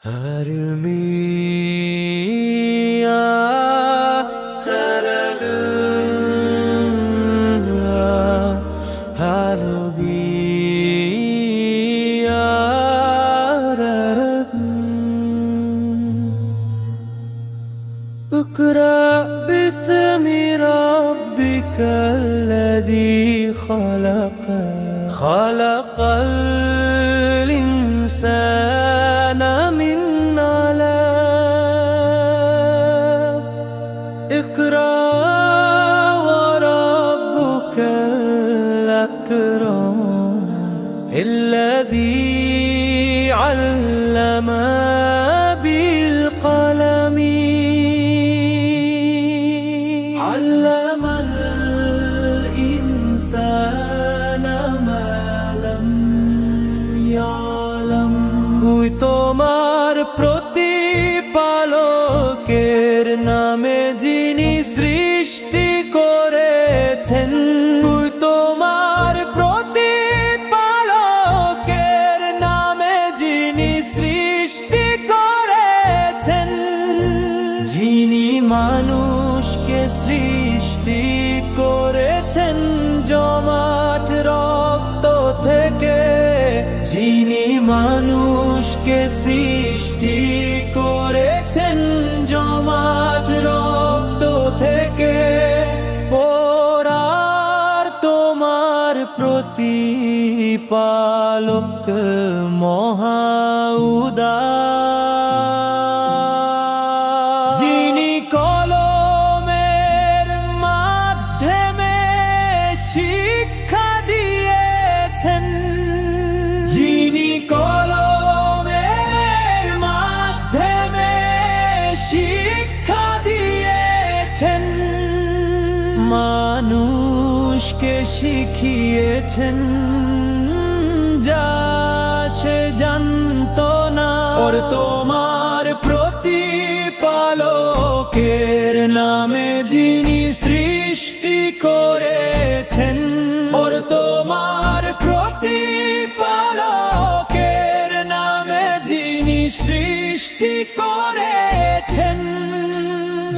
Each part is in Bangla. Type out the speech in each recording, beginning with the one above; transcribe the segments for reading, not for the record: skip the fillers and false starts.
हर मियाँ हरलुआ हरबिया اقرأ باسم ربك الذي خلق الإنسان من علق اقرأ وربك الأكرم الذي علم بالقلم علم الإنسان ما لم يعلم তুই তোমার প্রতিপালকের নামে যিনি সৃষ্টি করেছেন তুই তোমার প্রতিপালকের নামে যিনি সৃষ্টি করেছেন যিনি মানুষকে সৃষ্টি করেছেন জমাট রক্ত থেকে যিনি মানুষকে সৃষ্টি করেছেন জমাট রক্ত থেকে পরার তোমার প্রতিপালক মহাউদার যিনি কলমের মাধ্যমে শিক্ষা দিয়েছেন যিনি কলমের মাধ্যমে শিক্ষা দিয়েছেন মানুষকে শিখিয়েছেন যা সে জানতো না ওর তোমার প্রতিপালকের নামে যিনি সৃষ্টি করেছেন ওর তোমার প্রতিপালকের নামে যিনি সৃষ্টি করেছেন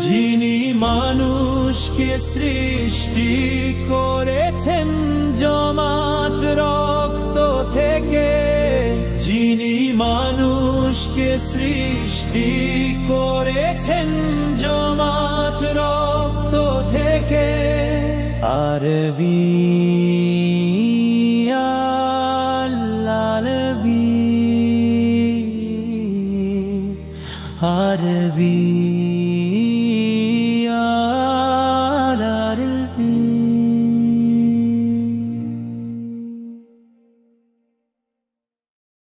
যিনি মানুষকে সৃষ্টি করেছেন জমাট রক্ত থেকে যিনি মানুষকে সৃষ্টি করেছেন জমাট রক্ত থেকে আরবি আরবি